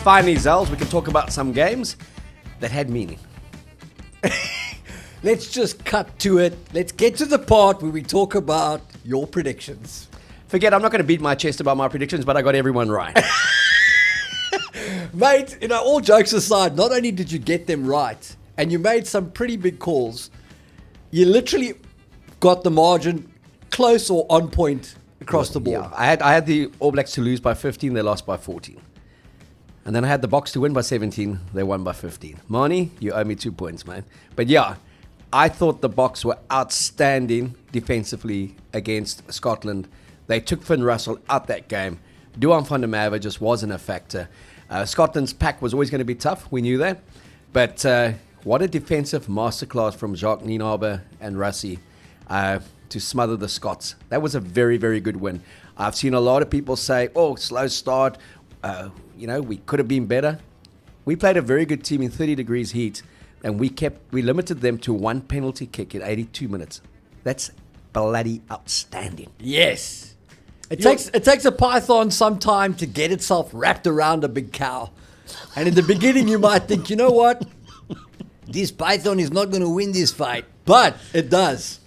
Finally, Zels, we can talk about some games that had meaning. Let's just cut to it. Let's get to the part where we talk about your predictions. Forget, I'm not going to beat my chest about my predictions, but I got everyone right. Mate, all jokes aside, not only did you get them right, and you made some pretty big calls, you literally got the margin close or on point across the board. Yeah, I had the All Blacks to lose by 15, they lost by 14. And then I had the Boks to win by 17, they won by 15. Manie, you owe me 2 points, man. But yeah, I thought the Boks were outstanding defensively against Scotland. They took Finn Russell out that game. Duan van der Merwe just wasn't a factor. Scotland's pack was always going to be tough, we knew that. But what a defensive masterclass from Jacques Nienaber and Rassie to smother the Scots. That was a very, very good win. I've seen a lot of people say, slow start. We could have been better. We played a very good team in 30 degrees heat, and we limited them to one penalty kick in 82 minutes. That's bloody outstanding. Yes. It takes a python some time to get itself wrapped around a big cow. And in the beginning, you might think, you know what? This python is not going to win this fight. But it does.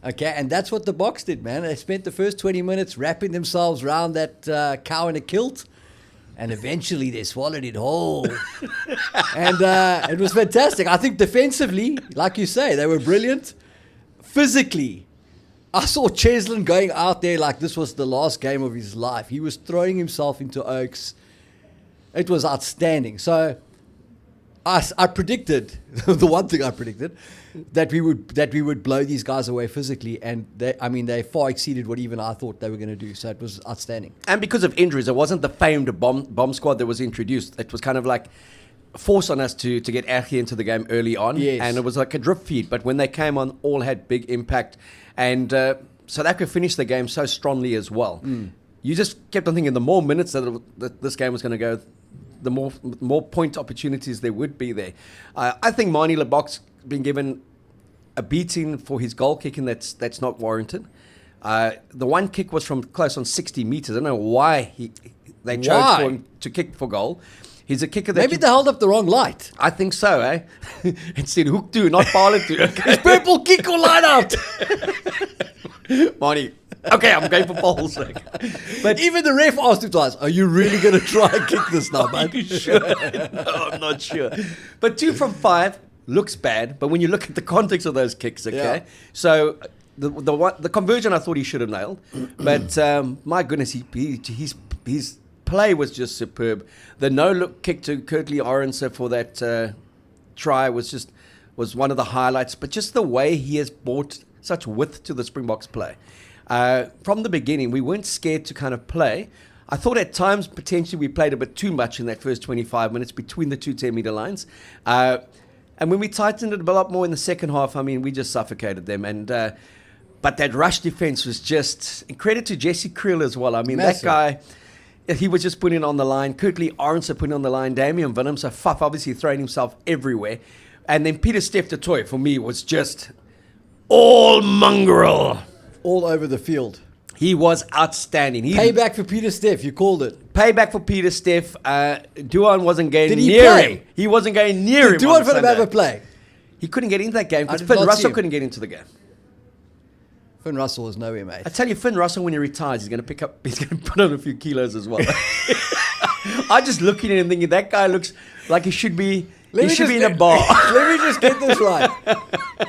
Okay, and that's what the Boks did, man. They spent the first 20 minutes wrapping themselves around that cow in a kilt. And eventually they swallowed it whole. And it was fantastic. I think defensively, like you say, they were brilliant. Physically, I saw Cheslin going out there like this was the last game of his life. He was throwing himself into oaks. It was outstanding. So I predicted, the one thing I predicted, that we would blow these guys away physically, and they far exceeded what even I thought they were going to do. So it was outstanding. And because of injuries, it wasn't the famed bomb squad that was introduced. It was kind of like forced on us to get Ergie into the game early on, yes. And it was like a drip feed. But when they came on, all had big impact, and South Africa finished the game so strongly as well. You just kept on thinking the more minutes that this game was going to go, the more point opportunities there would be there. I think Manie Lebok's been given a beating for his goal kicking that's not warranted. The one kick was from close on 60 meters. I don't know why they chose for him to kick for goal. He's a kicker that maybe they held up the wrong light. I think so, eh? It said hook to, not pilot to. It's purple kick or line out. Manie, okay, I'm going for balls. But even the ref asked him twice, are you really going to try and kick this now, man? Are you sure? No, I'm not sure. But 2 from 5 looks bad, but when you look at the context of those kicks, okay? Yeah. So the conversion I thought he should have nailed, but my goodness, his play was just superb. The no-look kick to Kurtley Orense for that try was one of the highlights, but just the way he has brought such width to the Springboks play. From the beginning, we weren't scared to kind of play. I thought at times, potentially, we played a bit too much in that first 25 minutes between the two 10-meter lines. And when we tightened it a lot more in the second half, we just suffocated them. And but that rush defense was just... And credit to Jesse Creel as well. Massive. That guy... He was just putting it on the line. Kurtley Orense putting it on the line. Damian Willems, so Faf obviously throwing himself everywhere. And then Peter Steph du Toit, for me, was just all mongrel. All over the field. He was outstanding. Payback for Peter Steph, you called it. Payback for Peter Steph. Duan wasn't going Did he near play? him. He wasn't going near him. Did Duan van der Merwe play? He couldn't get into that game because I did Finn not see Russell him. couldn't get into the game. Finn Russell was nowhere, mate. I tell you, Finn Russell, when he retires, he's going to put on a few kilos as well. I just looking at him thinking that guy looks like he should be in a bar. Let me just get this right.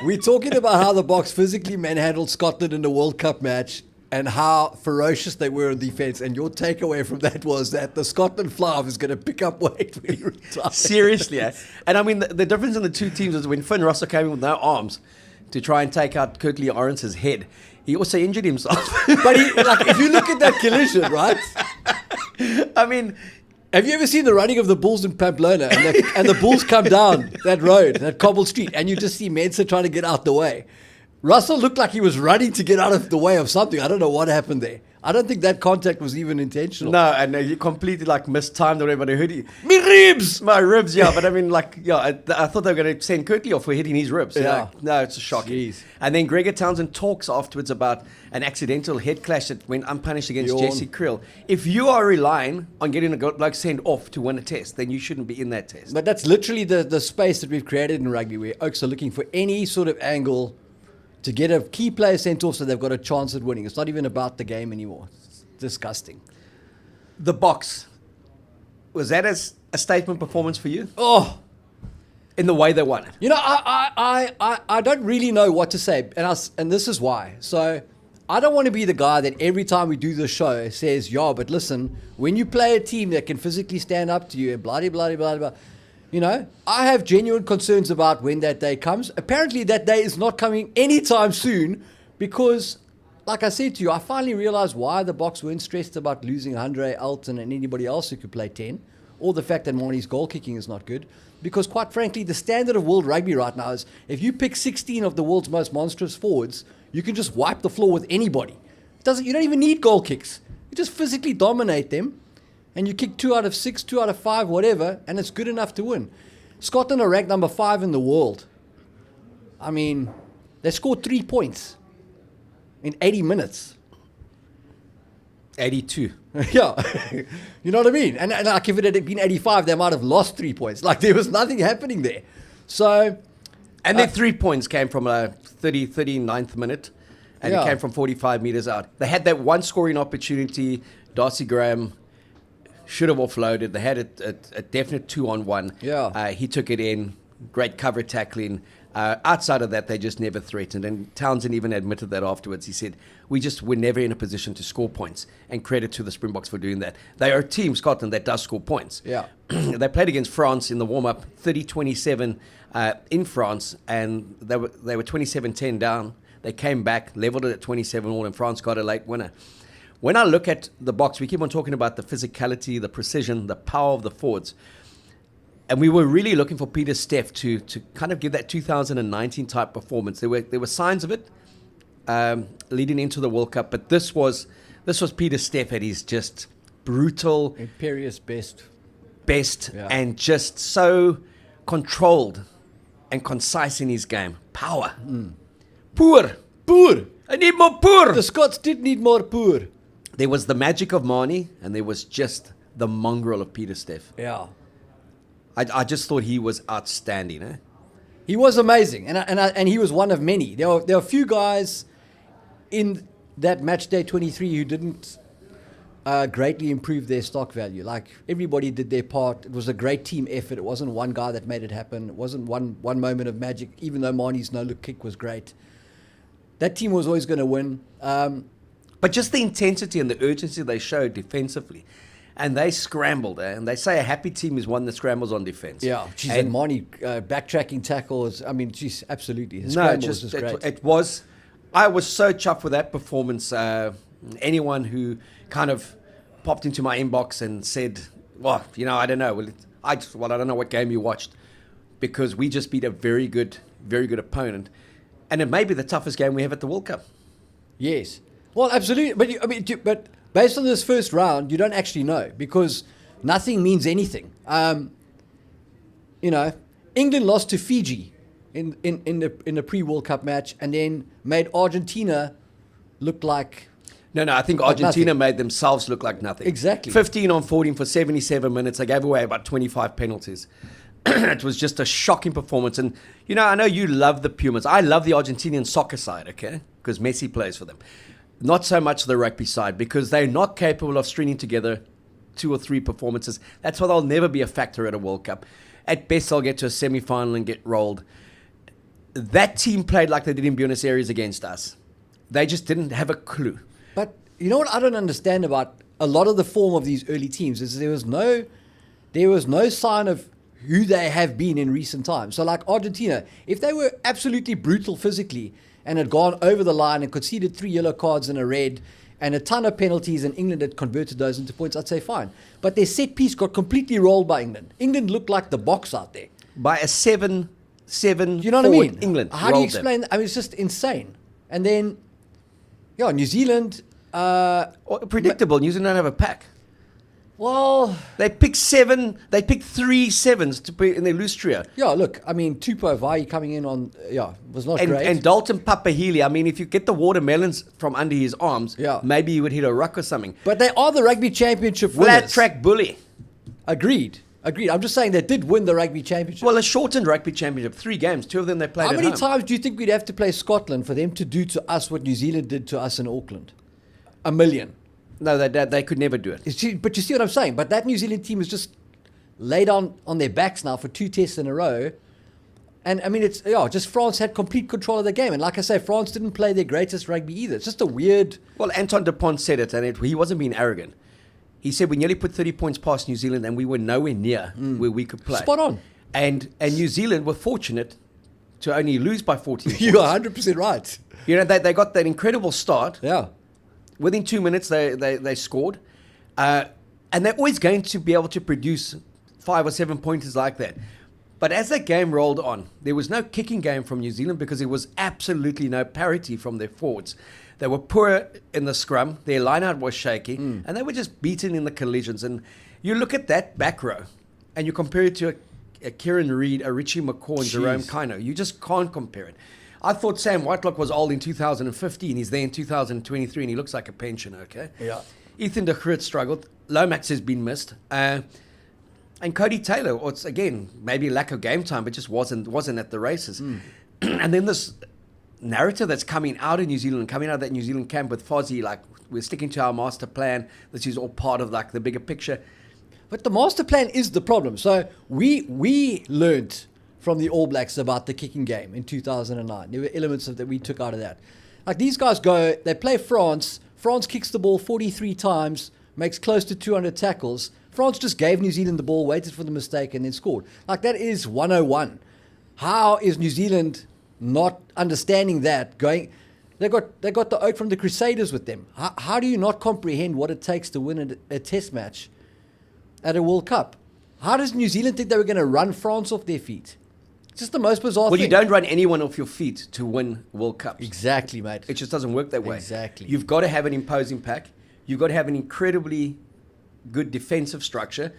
We're talking about how the Boks physically manhandled Scotland in the World Cup match and how ferocious they were in defense. And your takeaway from that was that the Scotland Flav is going to pick up weight when he retires. Seriously, eh? And the difference in the two teams is when Finn Russell came in with no arms to try and take out Kurtley Orense's head, he also injured himself. But if you look at that collision, right? Have you ever seen the running of the bulls in Pamplona and the bulls come down that road, that cobbled street, and you just see Mensa trying to get out the way? Russell looked like he was running to get out of the way of something. I don't know what happened there. I don't think that contact was even intentional. No, and you completely like mistimed or whatever. But I heard Me ribs! my ribs, yeah. But I mean, like, yeah, I thought they were going to send Kirtley off for hitting his ribs. Yeah. Like, no, it's a shocking. Jeez. And then Gregor Townsend talks afterwards about an accidental head clash that went unpunished against Yawn. Jesse Krill. If you are relying on getting a bloke sent off to win a test, then you shouldn't be in that test. But that's literally the space that we've created in rugby, where Oaks are looking for any sort of angle to get a key player sent off so they've got a chance at winning. It's not even about the game anymore. It's disgusting. The Boks, was that a statement performance for you? Oh, In the way they won it? you know, I don't really know what to say, and this is why. So I don't want to be the guy that every time we do the show says, yeah, but listen, when you play a team that can physically stand up to you and blah, blah, blah, blah, blah, you know, I have genuine concerns about when that day comes. Apparently that day is not coming anytime soon because, like I said to you, I finally realized why the Boks weren't stressed about losing Andre, Alton and anybody else who could play 10, or the fact that Manie's goal kicking is not good. Because quite frankly, the standard of world rugby right now is if you pick 16 of the world's most monstrous forwards, you can just wipe the floor with anybody. You don't even need goal kicks. You just physically dominate them, and you kick 2 out of 6, 2 out of 5, whatever, and it's good enough to win. Scotland are ranked number 5 in the world. I mean, they scored 3 points in 80 minutes. 82. Yeah, you know what I mean? And like if it had been 85, they might have lost 3 points. Like there was nothing happening there. So, And their 3 points came from a 39th minute, and Yeah. it came from 45 meters out. They had that one scoring opportunity. Darcy Graham should have offloaded. They had a definite 2-on-1. Yeah. He took it in. Great cover tackling. Outside of that, they just never threatened. And Townsend even admitted that afterwards. He said, we just were never in a position to score points. And credit to the Springboks for doing that. They are a team, Scotland, that does score points. Yeah. They played against France in the warm-up, 30-27 in France, and they were 27-10 down. They came back, leveled it at 27-all, and France got a late winner. When I look at the Boks, we keep on talking about the physicality, the precision, the power of the forwards. And we were really looking for Peter Steff to kind of give that 2019 type performance. There were signs of it leading into the World Cup, but this was Peter Steff at his just brutal, imperious best. Yeah. And just so controlled and concise in his game. Power. Poor. I need more poor. The Scots did need more poor. There was the magic of Manie, and there was just the mongrel of Peter Steff. Yeah. I just thought he was outstanding. Eh? He was amazing, and he was one of many. There were a few guys in that match day 23 who didn't greatly improve their stock value. Like everybody did their part. It was a great team effort. It wasn't one guy that made it happen. It wasn't one moment of magic. Even though Manie's no-look kick was great, that team was always going to win. But just the intensity and the urgency they showed defensively. And they scrambled, and they say a happy team is one that scrambles on defense. Yeah, geez, and Manie backtracking tackles. I mean, geez, absolutely. His no, was just great. It was. I was so chuffed with that performance. Anyone who kind of popped into my inbox and said, "Well, you know, I don't know. I don't know what game you watched," because we just beat a very good opponent, and it may be the toughest game we have at the World Cup. Yes, well, absolutely. But based on this first round, you don't actually know because nothing means anything. You know, England lost to Fiji in the pre-World Cup match, and then made Argentina look like. No, I think Argentina made themselves look like nothing. Exactly. 15 on 14 for 77 minutes. They gave away about 25 penalties. It was just a shocking performance. And, you know, I know you love the Pumas. I love the Argentinian soccer side, okay? Because Messi plays for them. Not so much the rugby side, because they're not capable of stringing together 2 or 3 performances. That's why they'll never be a factor at a World Cup. At best, they'll get to a semi-final and get rolled. That team played like they did in Buenos Aires against us. They just didn't have a clue. But you know what I don't understand about a lot of the form of these early teams is there was no sign of who they have been in recent times. So like Argentina, if they were absolutely brutal physically and had gone over the line and conceded 3 yellow cards and a red and a ton of penalties, and England had converted those into points, I'd say fine. But their set piece got completely rolled by England. England looked like the Boks out there. By a 7 you know what I mean? England How do you explain that? I mean, it's just insane. And then, yeah, New Zealand, Predictable. New Zealand don't have a pack. Well, They picked 3 sevens to put in their loose trio. yeah, look, I mean, Tupou Vai coming in on, was not great. And Dalton Papahili, I mean, if you get the watermelons from under his arms, maybe he would hit a ruck or something. But they are the rugby championship Flat winners. track bully. Agreed. I'm just saying they did win the rugby championship. Well, a shortened rugby championship, 3 games, 2 of them they played How at many home. times do you think we'd have to play Scotland for them to do to us what New Zealand did to us in Auckland? 1 million. No, they could never do it. But you see what I'm saying? But that New Zealand team is just laid on their backs now for 2 tests in a row. And I mean, it's just France had complete control of the game. And like I say, France didn't play their greatest rugby either. It's just a weird... Well, Anton Dupont said it, and he wasn't being arrogant. He said we nearly put 30 points past New Zealand, and we were nowhere near where we could play. Spot on. And New Zealand were fortunate to only lose by 14 points. You're 100% right. You know, they got that incredible start. Yeah. Within 2 minutes, they scored. And they're always going to be able to produce 5 or 7 pointers like that. But as that game rolled on, there was no kicking game from New Zealand because there was absolutely no parity from their forwards. They were poor in the scrum. Their line-out was shaky. And they were just beaten in the collisions. And you look at that back row, and you compare it to a Kieran Reid, a Richie McCaw, and Jerome Kino. You just can't compare it. I thought Sam Whitelock was old in 2015. He's there in 2023, and he looks like a pensioner, okay? Yeah. Ethan de Groot struggled. Lomax has been missed. And Cody Taylor, or it's, again, maybe a lack of game time, but just wasn't at the races. And then this narrative that's coming out of New Zealand, coming out of that New Zealand camp with Fozzie, like, we're sticking to our master plan. This is all part of, like, the bigger picture. But the master plan is the problem. So we learned from the All Blacks about the kicking game in 2009. There were elements that we took out of that. Like, these guys go, they play France. France kicks the ball 43 times, makes close to 200 tackles. France just gave New Zealand the ball, waited for the mistake, and then scored. Like, that is 101. How is New Zealand not understanding that? They got the oak from the Crusaders with them. How do you not comprehend what it takes to win a test match at a World Cup? How does New Zealand think they were going to run France off their feet? It's just the most bizarre thing. Well, you don't run anyone off your feet to win World Cups. Exactly, mate. It just doesn't work that way. Exactly. You've got to have an imposing pack. You've got to have an incredibly good defensive structure.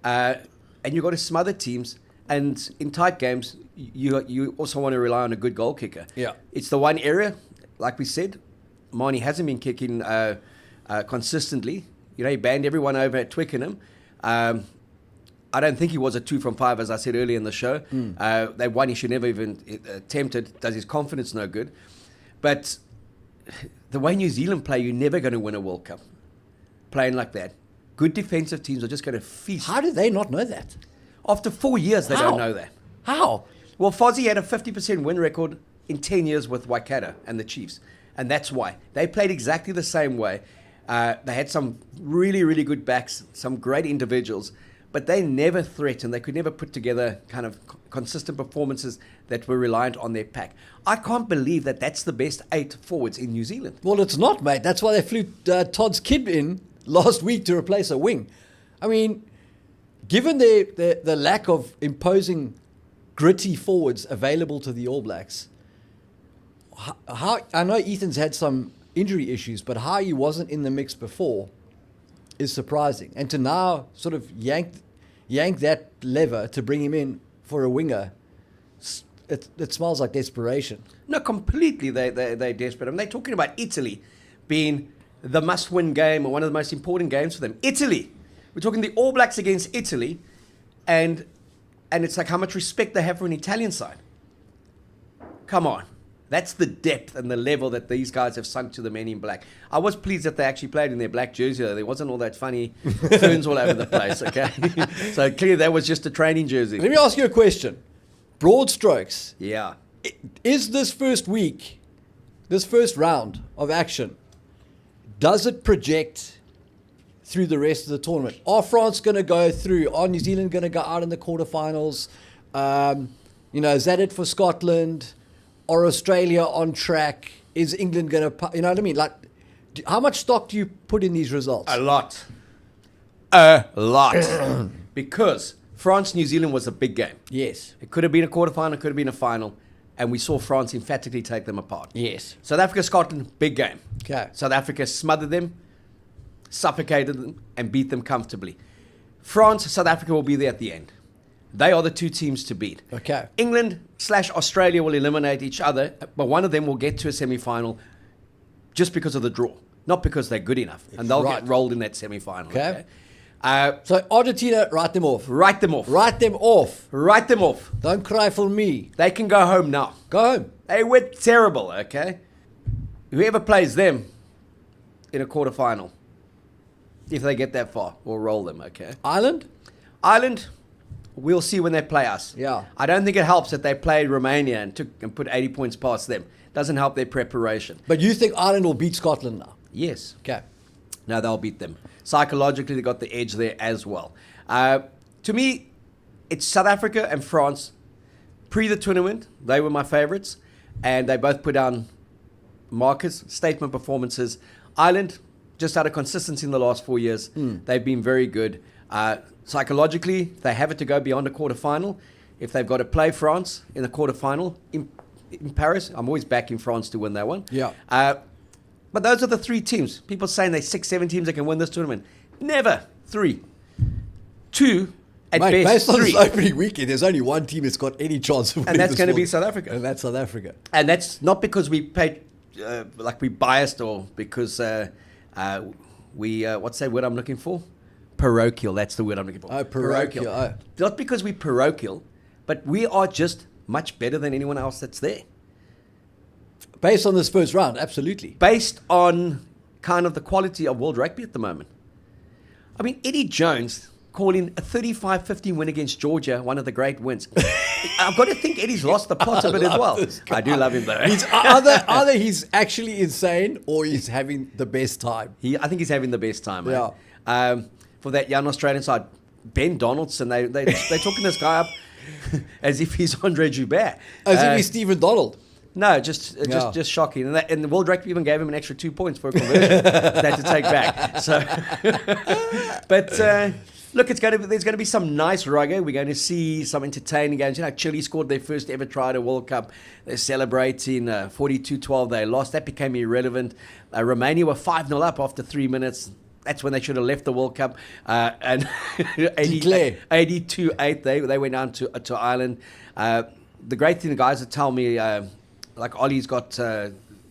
And you've got to smother teams. And in tight games, you also want to rely on a good goal kicker. Yeah. It's the one area, like we said, Manie hasn't been kicking consistently. You know, he banned everyone over at Twickenham. I don't think he was a 2 from 5, as I said earlier in the show. They won. He should never even attempt it. Does his confidence no good? But the way New Zealand play, you're never going to win a World Cup playing like that. Good defensive teams are just going to feast. How do they not know that? After 4 years, they don't know that. How? Well, Fozzie had a 50% win record in 10 years with Waikato and the Chiefs. And that's why. They played exactly the same way. They had some really, really good backs, some great individuals, but they never threatened. They could never put together kind of consistent performances that were reliant on their pack. I can't believe that that's the best 8 forwards in New Zealand. Well, it's not, mate. That's why they flew Todd's kid in last week to replace a wing. I mean, given the lack of imposing, gritty forwards available to the All Blacks, how I know Ethan's had some injury issues, but how he wasn't in the mix before is surprising. And to now sort of yank that lever to bring him in for a winger, it smells like desperation. No, completely they're desperate. I mean, they're talking about Italy being the must-win game or one of the most important games for them. Italy. We're talking the All Blacks against Italy, and it's like how much respect they have for an Italian side. Come on. That's the depth and the level that these guys have sunk to the men in black. I was pleased that they actually played in their black jersey, though. There wasn't all that funny ferns all over the place, okay? So clearly that was just a training jersey. Let me ask you a question. Broad strokes. Yeah. Is this first week, this first round of action, does it project through the rest of the tournament? Are France going to go through? Are New Zealand going to go out in the quarterfinals? Is that it for Scotland? Or Australia on track? Is England going to... You know what I mean? Like, how much stock do you put in these results? A lot. A lot. Because France-New Zealand was a big game. Yes. It could have been a quarterfinal, it could have been a final. and we saw France emphatically take them apart. Yes. South Africa, Scotland, big game. Okay. South Africa smothered them, suffocated them, and beat them comfortably. France, South Africa will be there at the end. They are the two teams to beat. Okay. England/Australia will eliminate each other, but one of them will get to a semi-final just because of the draw, not because they're good enough, and they'll get rolled in that semi-final. Okay. So Argentina, write them off. Write them off. Write them off. Write them off. Don't cry for me. They can go home now. Go home. They were terrible, okay? Whoever plays them in a quarterfinal, if they get that far, will roll them, okay? Ireland? Ireland, we'll see when they play us. Yeah. I don't think it helps that they played Romania and put 80 points past them. Doesn't help their preparation. But you think Ireland will beat Scotland now? Yes. Okay. No, they'll beat them. Psychologically, they got the edge there as well. To me, it's South Africa and France. Pre the tournament, they were my favorites, and they both put down markers, statement performances. Ireland, just out of consistency in the last 4 years, they've been very good. Psychologically, they have it to go beyond a quarterfinal. If they've got to play France in the quarterfinal in Paris, I'm always backing France to win that one. Yeah. But those are the three teams. People saying there's 6, 7 teams that can win this tournament. Never. 3. 2 at Mate, best. based on 3. this opening weekend, there's only one team that's got any chance of winning. And that's this going to be one. South Africa. And that's South Africa. And that's not because we played, like we biased, or because we, what's that word I'm looking for? Parochial. That's the word I'm looking for. Oh, parochial. Oh. Not because we're parochial, but we are just much better than anyone else that's there. Based on this first round, absolutely. Based on kind of the quality of world rugby at the moment. I mean, Eddie Jones calling a 35-15 win against Georgia one of the great wins. I've got to think Eddie's lost the plot a bit as well. I do love him though. He's either he's actually insane or he's having the best time. I think he's having the best time. Yeah. For that young Australian side, Ben Donaldson, they're talking this guy up as if he's Andre Joubert. As if he's Stephen Donald. No, just shocking. And the World Rugby even gave him an extra 2 points for a conversion they had to take back. So, but look, there's going to be some nice rugby. We're going to see some entertaining games. You know, Chile scored their first ever try at a World Cup. They're celebrating 42-12. They lost. That became irrelevant. Romania were 5-0 up after 3 minutes. That's when they should have left the World Cup. And 82-8, they went down to Ireland. The great thing, the guys that tell me, like Ollie's got,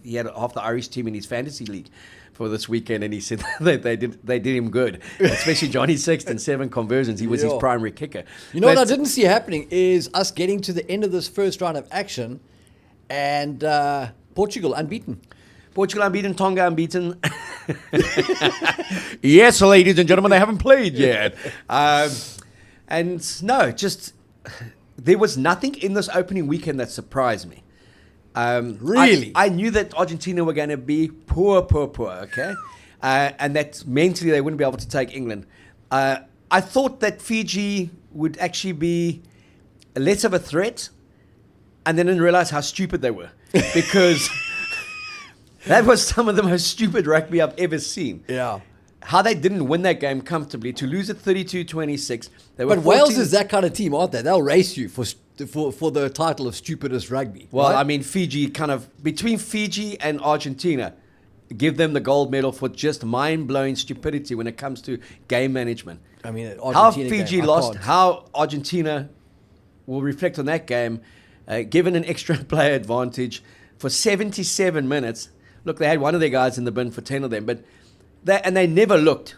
he had half the Irish team in his fantasy league for this weekend, and he said they did him good, especially Johnny Sexton, 7 conversions. He was his primary kicker. You know what I didn't see happening is us getting to the end of this first round of action, and Portugal unbeaten. Portugal unbeaten, Tonga unbeaten. Yes, ladies and gentlemen, they haven't played yet. And no, just there was nothing in this opening weekend that surprised me. Really? I knew that Argentina were going to be poor, okay? And that mentally they wouldn't be able to take England. I thought that Fiji would actually be less of a threat, and then didn't realize how stupid they were. Because that was some of the most stupid rugby I've ever seen. Yeah. How they didn't win that game comfortably, to lose at 32-26. But Wales is that kind of team, aren't they? They'll race you for the title of stupidest rugby. Well, right? I mean, Fiji between Fiji and Argentina, give them the gold medal for just mind-blowing stupidity when it comes to game management. I mean, how Fiji lost, how Argentina will reflect on that game, given an extra player advantage for 77 minutes. Look, they had one of their guys in the bin for 10 of them, but they never looked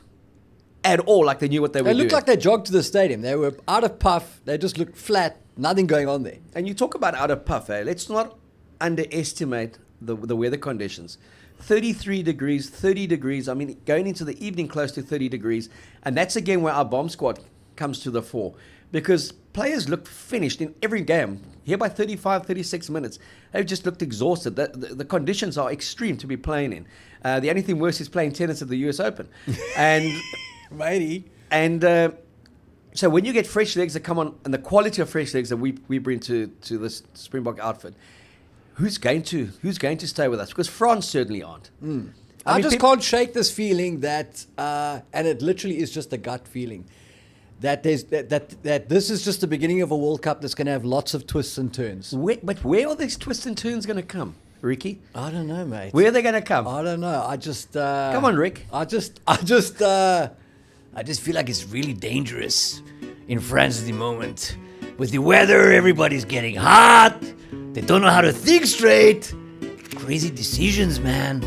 at all like they knew what they were doing. They looked like they jogged to the stadium. They were out of puff. They just looked flat. Nothing going on there. And you talk about out of puff, eh? Let's not underestimate the weather conditions. 33 degrees, 30 degrees. I mean, going into the evening close to 30 degrees. And that's again where our bomb squad comes to the fore. Because players looked finished in every game. Here by 35, 36 minutes. They've just looked exhausted. The conditions are extreme to be playing in. The only thing worse is playing tennis at the US Open. And Manie. And so when you get fresh legs that come on, and the quality of fresh legs that we bring to this Springbok outfit, who's going to stay with us? Because France certainly aren't. I just can't shake this feeling that, and it literally is just a gut feeling, that this is just the beginning of a World Cup that's going to have lots of twists and turns. But where are these twists and turns going to come, Ricky? I don't know, mate. Where are they going to come? I don't know. I just Come on, Rick. I just feel like it's really dangerous in France at the moment. With the weather, everybody's getting hot. They don't know how to think straight. Crazy decisions, man.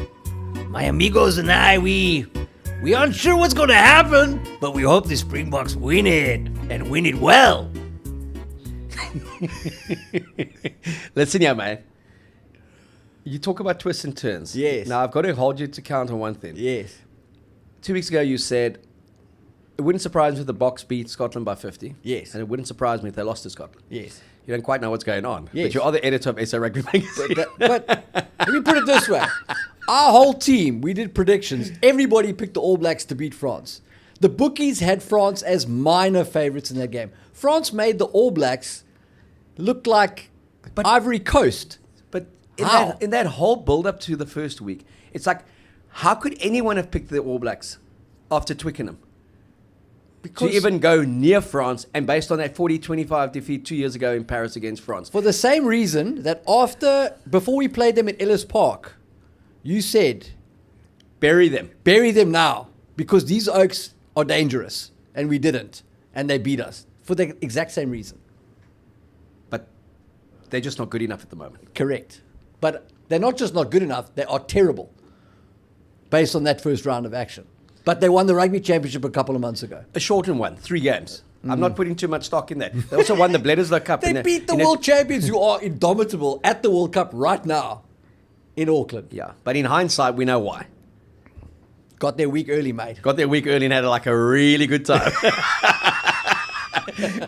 My amigos and I, we aren't sure what's going to happen, but we hope the Springboks win it, and win it well. Listen here, man. You talk about twists and turns. Yes. Now, I've got to hold you to account on one thing. Yes. 2 weeks ago, you said, it wouldn't surprise me if the Boks beat Scotland by 50. Yes. And it wouldn't surprise me if they lost to Scotland. Yes. You don't quite know what's going on. Yes. But you are the editor of SA Rugby Magazine. But let me put it this way. Our whole team, we did predictions. Everybody picked the All Blacks to beat France. The bookies had France as minor favourites in that game. France made the All Blacks look like Ivory Coast. But How? in that whole build-up to the first week, it's like, how could anyone have picked the All Blacks after Twickenham? To even go near France, and based on that 40-25 defeat 2 years ago in Paris against France. For the same reason that before we played them at Ellis Park, you said, Bury them. bury them now, because these Oaks are dangerous. And we didn't. And they beat us for the exact same reason. But they're just not good enough at the moment. Correct. But they're not just not good enough, they are terrible based on that first round of action. But they won the rugby championship a couple of months ago. A shortened one, 3 games. I'm not putting too much stock in that. They also won the Bledisloe Cup. They beat the world champions who are indomitable at the World Cup right now in Auckland. Yeah, but in hindsight, we know why. Got their week early, mate. Got their week early and had like a really good time.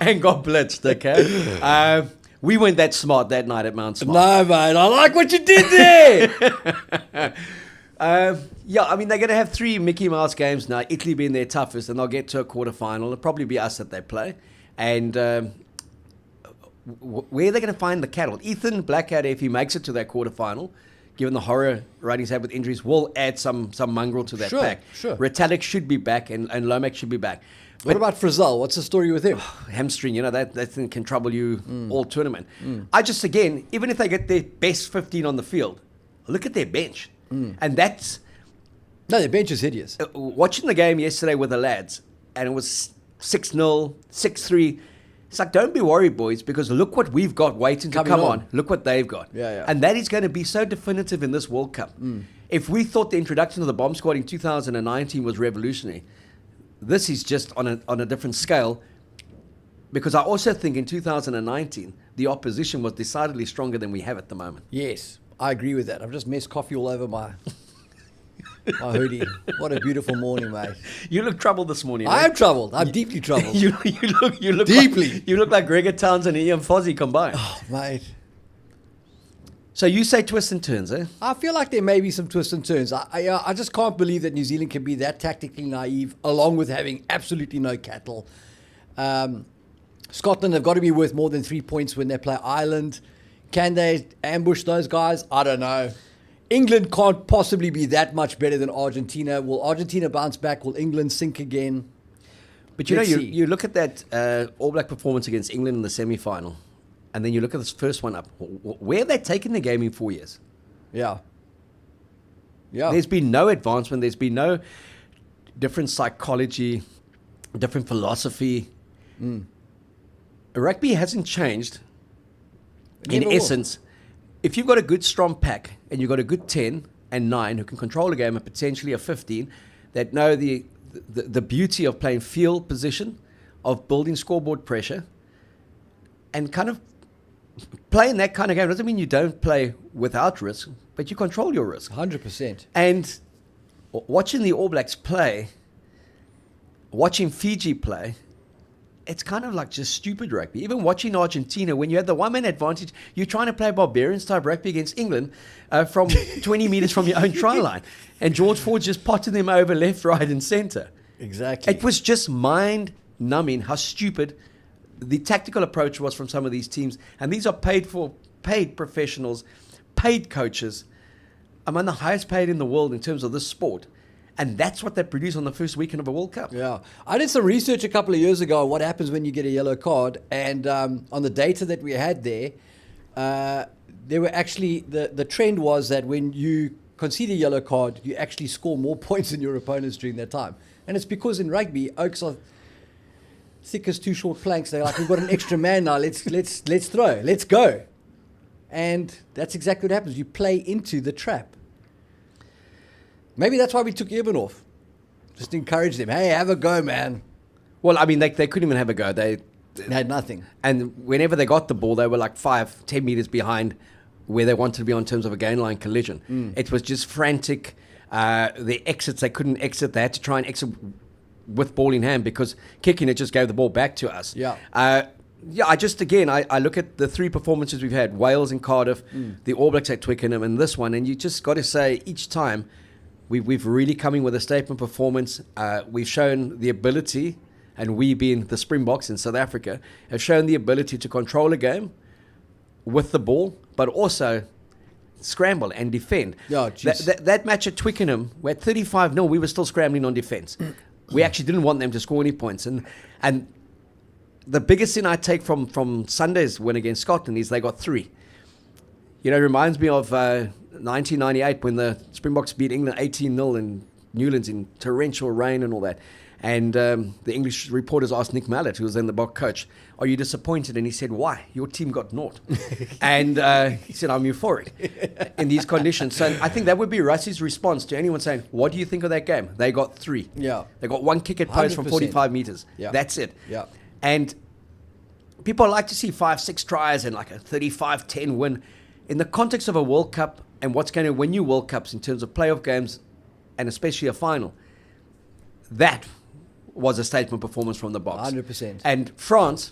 And got blitzed, okay? We weren't that smart that night at Mount Smart. No, mate. I like what you did there. Yeah, I mean, they're going to have 3 Mickey Mouse games now, Italy being their toughest, and they'll get to a quarterfinal. It'll probably be us that they play. And where are they going to find the cattle? Ethan Blackadder, if he makes it to that quarterfinal, given the horror run he's had with injuries, will add some mongrel to that pack. Sure. Retallick should be back, and Lomax should be back. What about Frizzell? What's the story with him? Hamstring, that thing can trouble you all tournament. I just, again, even if they get their best 15 on the field, look at their bench. And that's... No, their bench is hideous. Watching the game yesterday with the lads, and it was 6-0, 6-3. It's like, don't be worried, boys, because look what we've got waiting to come on. Look what they've got. Yeah. And that is going to be so definitive in this World Cup. If we thought the introduction of the bomb squad in 2019 was revolutionary, this is just on a different scale. Because I also think in 2019, the opposition was decidedly stronger than we have at the moment. Yes, I agree with that. I've just messed coffee all over my hoodie. What a beautiful morning, mate. You look troubled this morning. I am troubled. I'm deeply troubled. You look Deeply. You look like Gregor Townsend and Ian Fozzie combined. Oh, mate. So you say twists and turns, eh? I feel like there may be some twists and turns. I just can't believe that New Zealand can be that tactically naive, along with having absolutely no cattle. Scotland have got to be worth more than 3 points when they play Ireland. Can they ambush those guys? I don't know. England can't possibly be that much better than Argentina. Will Argentina bounce back? Will England sink again? But you look at that All Black performance against England in the semi-final, and then you look at this first one up. Where have they taken the game in 4 years? Yeah. There's been no advancement. There's been no different psychology, different philosophy. Rugby hasn't changed. In essence, if you've got a good strong pack and you've got a good 10 and 9 who can control a game and potentially a 15 that know the beauty of playing field position, of building scoreboard pressure, and kind of playing that kind of game doesn't mean you don't play without risk, but you control your risk. 100%. And watching the All Blacks play, watching Fiji play, it's kind of like just stupid rugby. Even watching Argentina, when you had the one-man advantage, you're trying to play Barbarians type rugby against England from 20 meters from your own try line. And George Ford just potted them over left, right, and center. Exactly. It was just mind-numbing how stupid the tactical approach was from some of these teams. And these are paid professionals, paid coaches, among the highest paid in the world in terms of this sport. And that's what they produce on the first weekend of a World Cup. Yeah. I did some research a couple of years ago on what happens when you get a yellow card. And on the data that we had there were actually, the trend was that when you concede a yellow card, you actually score more points than your opponents during that time. And it's because in rugby, Oaks are thick as two short planks. They're like, we've got an extra man now. Let's throw. Let's go. And that's exactly what happens. You play into the trap. Maybe that's why we took Eben off. Just encourage them. Hey, have a go, man. Well, I mean, they couldn't even have a go. They had nothing. And whenever they got the ball, they were like 5-10 meters behind where they wanted to be on terms of a gain line collision. It was just frantic. The exits, they couldn't exit. They had to try and exit with ball in hand because kicking it just gave the ball back to us. Yeah. I look at the 3 performances we've had, Wales and Cardiff, the All Blacks at Twickenham, and this one, and you just got to say each time we've really come in with a statement performance. We've shown the ability, and we being the Springboks in South Africa, have shown the ability to control a game with the ball, but also scramble and defend. Yeah, that match at Twickenham, we're at 35-0, we were still scrambling on defense. We actually didn't want them to score any points. And the biggest thing I take from Sunday's win against Scotland is they got 3. You know, it reminds me of 1998 when the Springboks beat England 18-0 in Newlands in torrential rain and all that. And the English reporters asked Nick Mallett, who was then the Boks coach, are you disappointed? And he said, why? Your team got naught. And he said, I'm euphoric in these conditions. So I think that would be Russ's response to anyone saying, what do you think of that game? They got 3. Yeah. They got 1 kick at post from 45 meters. Yeah. That's it. Yeah. And people like to see 5-6 tries and like a 35-10 win. In the context of a World Cup and what's going to win you World Cups in terms of playoff games and especially a final, that was a statement performance from the Boks. 100%. And France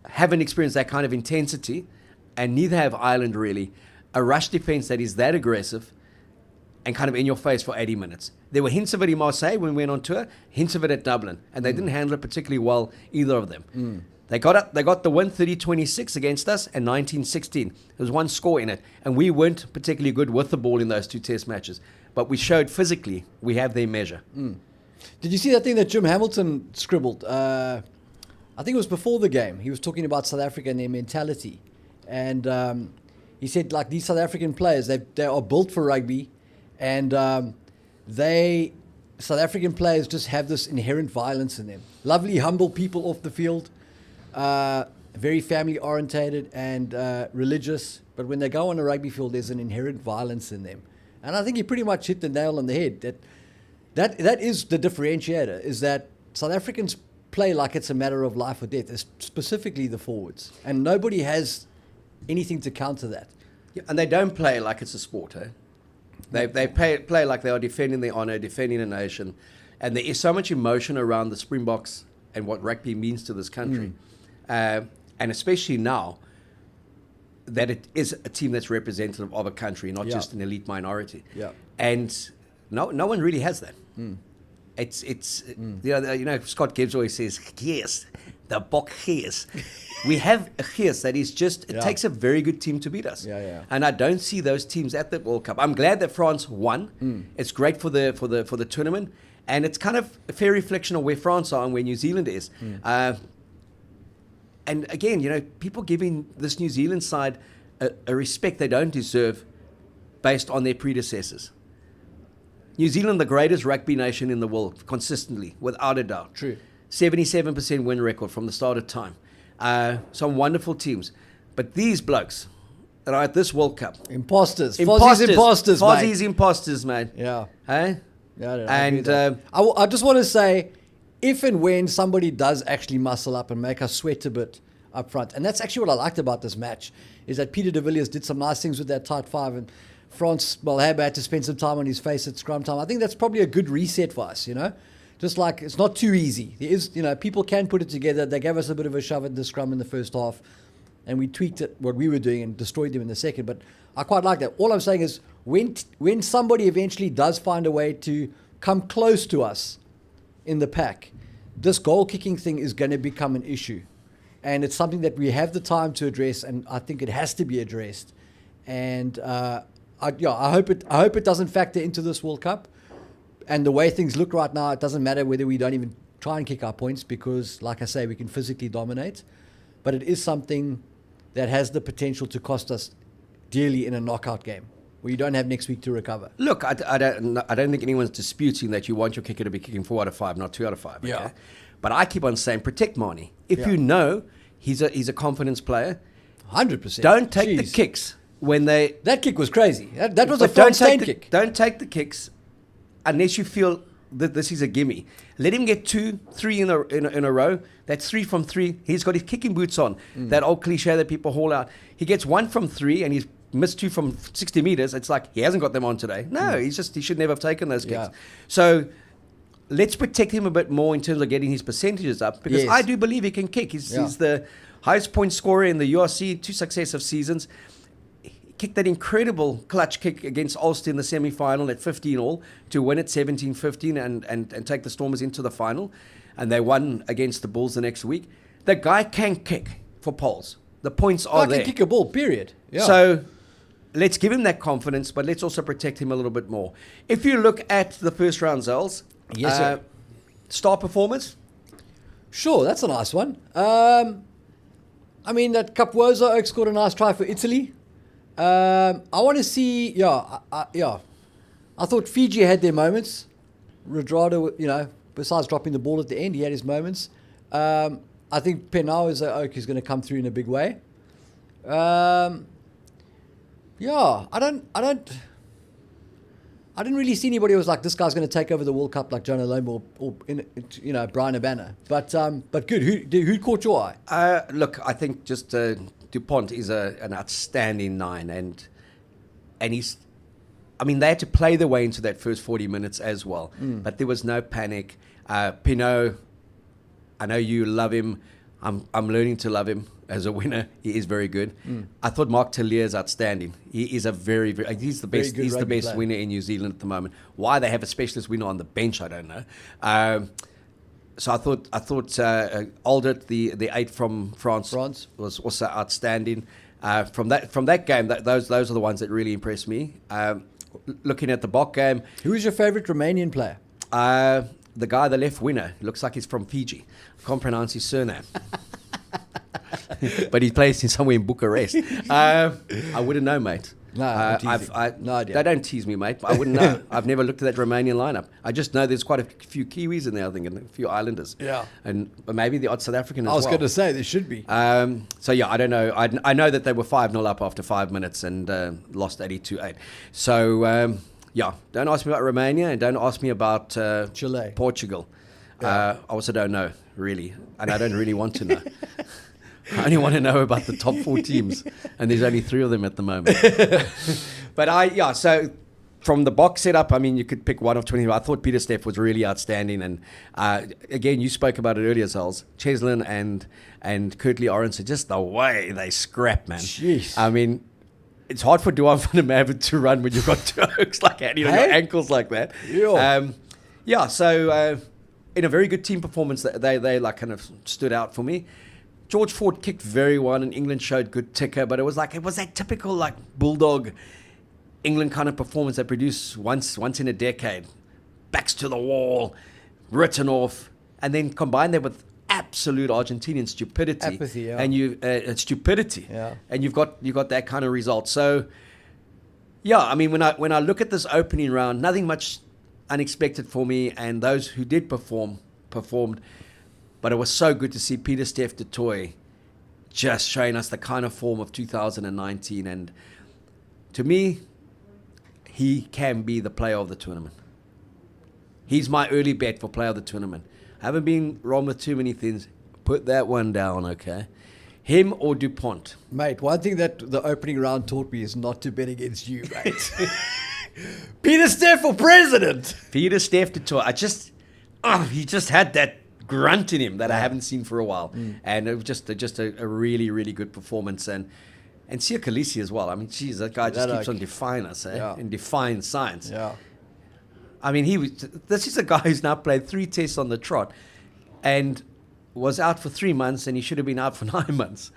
haven't experienced that kind of intensity, and neither have Ireland really. A rush defense that is that aggressive and kind of in your face for 80 minutes. There were hints of it in Marseille when we went on tour, hints of it at Dublin, and they didn't handle it particularly well, either of them. They got the win 30-26 against us and 19-16. There was 1 score in it, and we weren't particularly good with the ball in those 2 test matches. But we showed physically we have their measure. Did you see that thing that Jim Hamilton scribbled? I think it was before the game. He was talking about South Africa and their mentality. And he said, like, these South African players, they are built for rugby. And South African players just have this inherent violence in them. Lovely, humble people off the field. Very family-orientated and religious. But when they go on a rugby field, there's an inherent violence in them. And I think he pretty much hit the nail on the head. That is the differentiator, is that South Africans play like it's a matter of life or death, specifically the forwards. And nobody has anything to counter that. Yeah, and they don't play like it's a sport, eh? They play like they are defending their honour, defending a nation. And there is so much emotion around the Springboks and what rugby means to this country. And especially now that it is a team that's representative of a country, not just an elite minority. Yeah. And no one really has that. It's you know, Scott Gibbs always says, yes, the Bok Gees. We have a Gees that is just, it takes a very good team to beat us. And I don't see those teams at the World Cup. I'm glad that France won. It's great for the tournament. And it's kind of a fair reflection of where France are and where New Zealand is. And again, you know, people giving this New Zealand side a respect they don't deserve based on their predecessors. New Zealand, the greatest rugby nation in the world, consistently, without a doubt. True. 77% win record from the start of time. Some wonderful teams. But these blokes that are at this World Cup. Imposters. Fozzie's imposters, mate. Fozzie's imposters, man. Yeah. Hey? Yeah, and I just want to say, if and when somebody does actually muscle up and make us sweat a bit up front, and that's actually what I liked about this match, is that Peter de Villiers did some nice things with that tight 5, and France Malherbe had to spend some time on his face at scrum time. I think that's probably a good reset for us, you know? Just like, it's not too easy. There is, you know, people can put it together. They gave us a bit of a shove at the scrum in the first half, and we tweaked it, what we were doing, and destroyed them in the second. But I quite like that. All I'm saying is, when somebody eventually does find a way to come close to us in the pack, this goal-kicking thing is going to become an issue. And it's something that we have the time to address, and I think it has to be addressed. And I hope it doesn't factor into this World Cup. And the way things look right now, it doesn't matter whether we don't even try and kick our points because, like I say, we can physically dominate. But it is something that has the potential to cost us dearly in a knockout game where you don't have next week to recover. Look, I don't think anyone's disputing that you want your kicker to be kicking 4 out of 5, not 2 out of 5. Okay? Yeah. But I keep on saying, protect Manie. If you know he's a confidence player, 100%. don't take the kicks when they... That kick was crazy. That was a But front kick. Don't take the kicks unless you feel that this is a gimme. Let him get 2, 3 in a row. That's 3 from 3. He's got his kicking boots on. That old cliche that people haul out. He gets 1 from 3 and he's missed 2 from 60 meters. It's like he hasn't got them on today. No, he should never have taken those kicks. Yeah. So let's protect him a bit more in terms of getting his percentages up because Yes. I do believe he can kick. He's the highest point scorer in the URC, 2 successive seasons. Kicked that incredible clutch kick against Ulster in the semi-final at 15 all to win it 17-15 and take the Stormers into the final. And they won against the Bulls the next week. The guy can kick for poles. The points are there. Can kick a ball, period. Yeah. So let's give him that confidence, but let's also protect him a little bit more. If you look at the first round, Zels, Yes, sir. Star performance? Sure, that's a nice one. I mean, that Capwoza Oak scored a nice try for Italy. I want to see, I thought Fiji had their moments. Redrado, besides dropping the ball at the end, he had his moments. I think Penauza Oak is going to come through in a big way. I didn't really see anybody who was like, this guy's going to take over the World Cup like Jonah Lombo or Brian Abana. But good. Who caught your eye? Look, I think just DuPont is an outstanding 9, and he's. I mean, they had to play their way into that first 40 minutes as well, but there was no panic. Pinot, I know you love him. I'm learning to love him as a winner. He is very good. I thought Mark Tellier is outstanding. He is a very, very he's the best. He's the best winner in New Zealand at the moment. Why they have a specialist winner on the bench, I don't know. So I thought Aldert, the 8 from France was also outstanding. From that game, those are the ones that really impressed me. Looking at the Boks game, Who is your favourite Romanian player? The guy, the left winner, looks like he's from Fiji. I can't pronounce his surname. But he plays in somewhere in Bucharest. I wouldn't know, mate. No, no idea. They don't tease me, mate. But I wouldn't know. I've never looked at that Romanian lineup. I just know there's quite a few Kiwis in there, I think, and a few Islanders. Yeah. And maybe the odd South African as well. I was going to say, there should be. So, yeah, I don't know. I know that they were 5-0 up after 5 minutes and lost 82-8. So, yeah, don't ask me about Romania and don't ask me about Chile. Portugal. I also don't know, really. And I don't really want to know. I only want to know about the top 4 teams, and there's only 3 of them at the moment. But so from the Boks setup, I mean, you could pick one of 20. I thought Peter Steff was really outstanding, and again, you spoke about it earlier, Zels. Cheslin and Kurtley Orense, just the way they scrap, man. Jeez. I mean, it's hard for Duan van der Merwe to run when you've got 2 hooks like that, your ankles like that. Yeah. So in a very good team performance, they like kind of stood out for me. George Ford kicked very well, and England showed good ticker, but it was that typical like bulldog England kind of performance that produced once in a decade, backs to the wall, written off, and then combine that with absolute Argentinian stupidity, apathy, and stupidity, yeah. And you've got that kind of result. So, yeah, I mean, when I look at this opening round, nothing much unexpected for me, and those who did performed. But it was so good to see Peter Steff du Toit just showing us the kind of form of 2019. And to me, he can be the player of the tournament. He's my early bet for player of the tournament. I haven't been wrong with too many things. Put that one down, okay? Him or DuPont. Mate, one thing that the opening round taught me is not to bet against you, mate. Peter Steff for president. Peter Steff du Toit. He just had that grunt in him that I haven't seen for a while, and it was just a really, really good performance. And Sia Khaleesi as well. I mean, geez, that guy just keeps on defying us, and defying science. Yeah. I mean, this is a guy who's now played 3 tests on the trot, and was out for 3 months, and he should have been out for 9 months.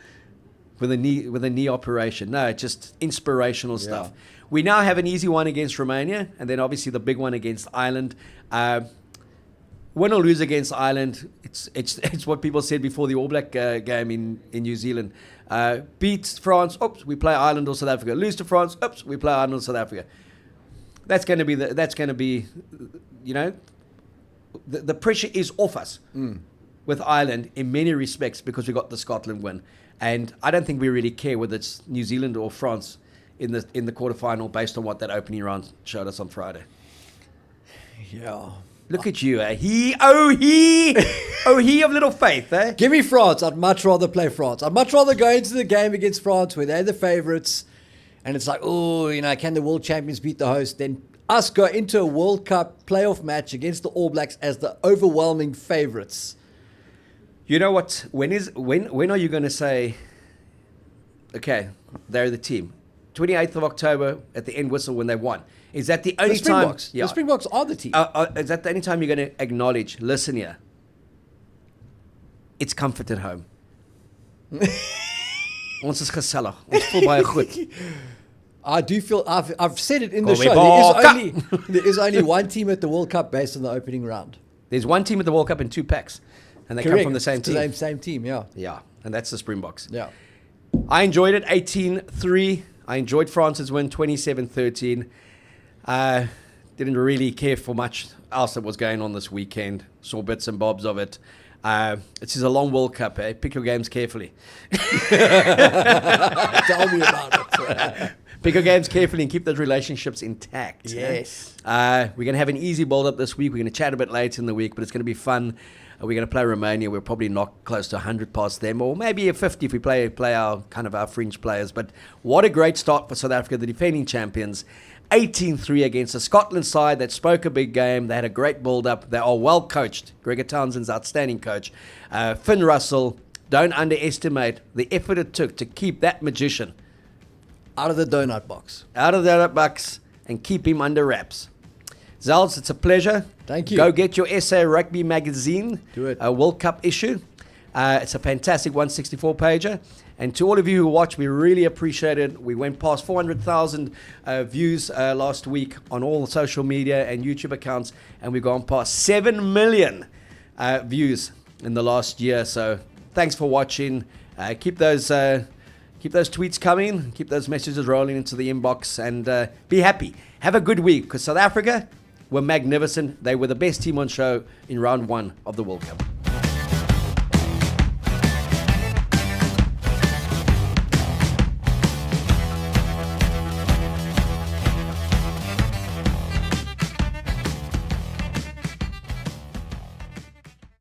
with a knee operation. No, just inspirational stuff. We now have an easy one against Romania, and then obviously the big one against Ireland. Win or lose against Ireland, it's what people said before the All Black game in New Zealand. Beat France, oops, we play Ireland or South Africa. Lose to France, oops, we play Ireland or South Africa. That's going to be, you know, the pressure is off us with Ireland in many respects because we got the Scotland win, and I don't think we really care whether it's New Zealand or France in the quarterfinal based on what that opening round showed us on Friday. Yeah. Look at you, eh? He of little faith, eh? Give me France. I'd much rather play France. I'd much rather go into the game against France where they're the favourites and it's like, oh, you know, can the world champions beat the host? Then us go into a World Cup playoff match against the All Blacks as the overwhelming favourites. You know what? When are you going to say, okay, they're the team? 28th of October at the end whistle when they won. Is that the only time? Yeah. The Springboks are the team. Is that the only time you're going to acknowledge, listen here, it's comfort at home. Ons is gesellig. Ons voel baie goed. I do feel, I've said it in the show, there is only one team at the World Cup based on the opening round. There's one team at the World Cup in two packs, and they come from the same team. Same team, yeah. Yeah, and that's the Springboks. Yeah. I enjoyed it, 18-3. I enjoyed France's win, 27-13. Didn't really care for much else that was going on this weekend. Saw bits and bobs of it. This is a long World Cup, eh? Pick your games carefully. Tell me about it. Pick your games carefully and keep those relationships intact. Yes. We're going to have an easy build-up this week. We're going to chat a bit later in the week, but it's going to be fun. We're going to play Romania. We'll probably knock close to 100 past them, or maybe a 50 if we play our our fringe players. But what a great start for South Africa, the defending champions. 18-3 against a Scotland side that spoke a big game. They had a great build-up. They are well coached. Gregor Townsend's outstanding coach. Finn Russell, don't underestimate the effort it took to keep that magician out of the donut box. And keep him under wraps. Zels, it's a pleasure. Thank you. Go get your SA Rugby magazine. Do it. A World Cup issue. It's a fantastic 164-pager. And to all of you who watch, we really appreciate it. We went past 400,000 views last week on all the social media and YouTube accounts. And we've gone past 7 million views in the last year. So thanks for watching. Keep those tweets coming. Keep those messages rolling into the inbox. And be happy. Have a good week. Because South Africa were magnificent. They were the best team on show in round 1 of the World Cup.